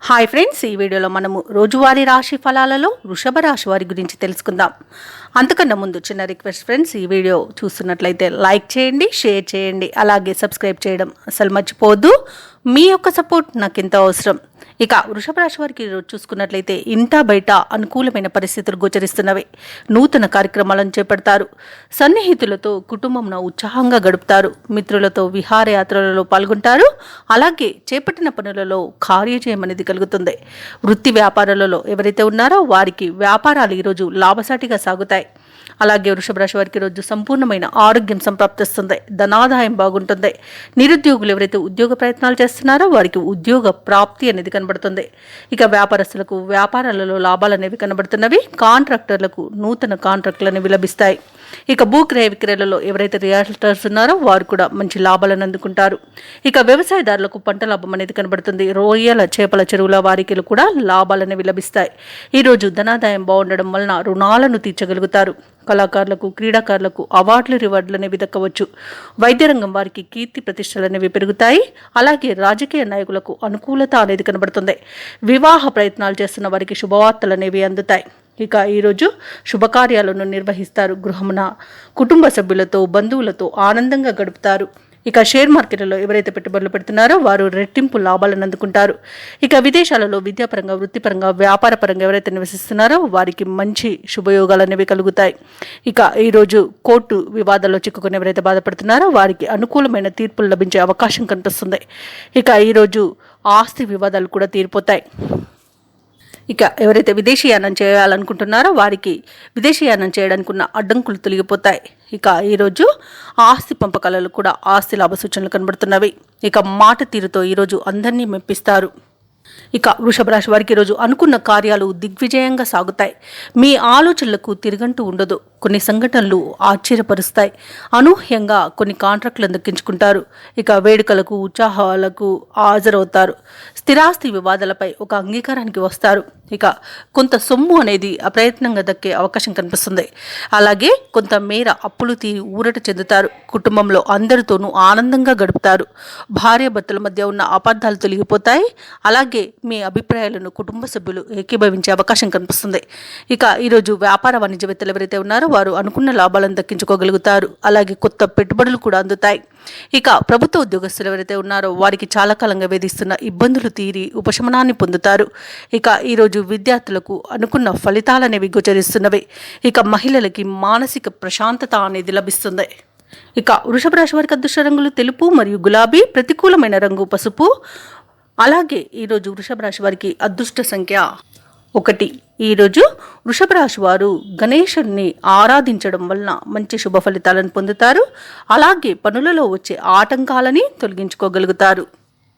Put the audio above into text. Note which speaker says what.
Speaker 1: Hi friends, ఈ వీడియోలో మనము రోజువారీ రాశి ఫలాలలో వృషభ రాశి వారి గురించి తెలుసుకుందాం. అంతకన్నా ముందు చిన్న రిక్వెస్ట్ ఫ్రెండ్స్, ఈ వీడియో చూస్తున్నట్లయితే లైక్ చేయండి, షేర్ చేయండి, అలాగే సబ్స్క్రైబ్ చేయడం అసలు మర్చిపోవద్దు. మీ యొక్క సపోర్ట్ నాకు ఎంతో అవసరం. ఇక వృషభ రాశి వారికి చూసుకున్నట్లయితే ఇంటా బయట అనుకూలమైన పరిస్థితులు గోచరిస్తున్నవి. నూతన కార్యక్రమాలను చేపడతారు. సన్నిహితులతో కుటుంబంను ఉత్సాహంగా గడుపుతారు. మిత్రులతో విహారయాత్రలలో పాల్గొంటారు. అలాగే చేపట్టిన పనులలో కార్యజయం అనేది కలుగుతుంది. వృత్తి వ్యాపారాలలో ఎవరైతే ఉన్నారో వారికి వ్యాపారాలు ఈరోజు లాభసాటిగా సాగుతాయి. అలాగే వృషభ రాశి వారికి రోజు సంపూర్ణమైన ఆరోగ్యం సంప్రాప్తిస్తుంది. ధనాదాయం బాగుంటుంది. నిరుద్యోగులు ఎవరైతే ఉద్యోగ ప్రయత్నాలు చేస్తున్నారో వారికి ఉద్యోగ ప్రాప్తి అనేది కనబడుతుంది. ఇక వ్యాపారస్తులకు వ్యాపారాలలో లాభాలు అనేవి కనబడుతున్నవి. కాంట్రాక్టర్లకు నూతన కాంట్రాక్టులు అనేవి లభిస్తాయి. ఇక భూక్రయ విక్రయాలలో ఎవరైతే రియల్టర్స్ ఉన్నారో వారు కూడా మంచి లాభాలను అందుకుంటారు. ఇక వ్యవసాయదారులకు పంట లాభం అనేది కనబడుతుంది. రొయ్యల చేపల చెరువుల వారికి కూడా లాభాలు అనేవి లభిస్తాయి. ఈరోజు ధనాదాయం బాగుండడం వలన రుణాలను తీర్చగలుగుతారు. కళాకారులకు క్రీడాకారులకు అవార్డులు రివార్డులు అనేవి దక్కవచ్చు. వైద్య రంగం వారికి కీర్తి ప్రతిష్టలు అనేవి పెరుగుతాయి. అలాగే రాజకీయ నాయకులకు అనుకూలత అనేది కనబడుతుంది. వివాహ ప్రయత్నాలు చేస్తున్న వారికి శుభవార్తలు అనేవి అందుతాయి. ఇక ఈరోజు శుభకార్యాలను నిర్వహిస్తారు. గృహమున కుటుంబ సభ్యులతో బంధువులతో ఆనందంగా గడుపుతారు. ఇక షేర్ మార్కెట్లలో ఎవరైతే పెట్టుబడులు పెడుతున్నారో వారు రెట్టింపు లాభాలను అందుకుంటారు. ఇక విదేశాలలో విద్యాపరంగా వృత్తిపరంగా వ్యాపారపరంగా ఎవరైతే నివసిస్తున్నారో వారికి మంచి శుభయోగాలు అనేవి కలుగుతాయి. ఇక ఈరోజు కోర్టు వివాదాల్లో చిక్కుకుని ఎవరైతే బాధపడుతున్నారో వారికి అనుకూలమైన తీర్పులు లభించే అవకాశం కనిపిస్తుంది. ఇక ఈరోజు ఆస్తి వివాదాలు కూడా తీరిపోతాయి. ఇక ఎవరైతే విదేశీయానం చేయాలనుకుంటున్నారో వారికి విదేశీయానం చేయడానికి ఉన్న అడ్డంకులు తొలగిపోతాయి. ఇక ఈరోజు ఆస్తి పంపకాలలో కూడా ఆస్తి లాభ సూచనలు కనబడుతున్నవి. ఇక మాట తీరుతో ఈరోజు అందరినీ మెప్పిస్తారు. ఇక వృషభ రాశి వారికి ఈరోజు అనుకున్న కార్యాలు దిగ్విజయంగా సాగుతాయి. మీ ఆలోచనలకు తిరగంటూ ఉండదు. కొన్ని సంఘటనలు ఆశ్చర్యపరుస్తాయి. అనూహ్యంగా కొన్ని కాంట్రాక్టులను దక్కించుకుంటారు. ఇక వేడుకలకు ఉత్సాహాలకు హాజరవుతారు. స్థిరాస్తి వివాదాలపై ఒక అంగీకారానికి వస్తారు. ఇక కొంత సొమ్ము అనేది అప్రయత్నంగా దక్కే అవకాశం కనిపిస్తుంది. అలాగే కొంత మేర అప్పులు తీరి ఊరట చెందుతారు. కుటుంబంలో అందరితోనూ ఆనందంగా గడుపుతారు. భార్యాభర్తల మధ్య ఉన్న అపార్థాలు తొలగిపోతాయి. అలాగే మీ అభిప్రాయాలను కుటుంబ సభ్యులు ఏకీభవించే అవకాశం కనిపిస్తుంది. ఇక ఈరోజు వ్యాపార వాణిజ్యవేత్తలు ఎవరైతే ఉన్నారో వారు అనుకున్న లాభాలను దక్కించుకోగలుగుతారు. అలాగే కొత్త పెట్టుబడులు కూడా అందుతాయి. ఇక ప్రభుత్వ ఉద్యోగస్తులు ఎవరైతే ఉన్నారో వారికి చాలా కాలంగా వేధిస్తున్న ఇబ్బందులు తీరి ఉపశమనాన్ని పొందుతారు. ఇక ఈరోజు విద్యార్థులకు అనుకున్న ఫలితాలనేవి గోచరిస్తున్నవి. ఇక మహిళలకి మానసిక ప్రశాంతత అనేది లభిస్తుంది. ఇక వృషభ రాశి వారికి అదృష్ట రంగులు తెలుపు మరియు గులాబీ, ప్రతికూలమైన రంగు పసుపు. అలాగే ఈరోజు వృషభ రాశి వారికి అదృష్ట సంఖ్య 1. ఈరోజు వృషభ రాశి వారు గణేశుడిని ఆరాధించడం వలన మంచి శుభ ఫలితాలను పొందుతారు. అలాగే పనులలో వచ్చే ఆటంకాలని తొలగించుకోగలుగుతారు.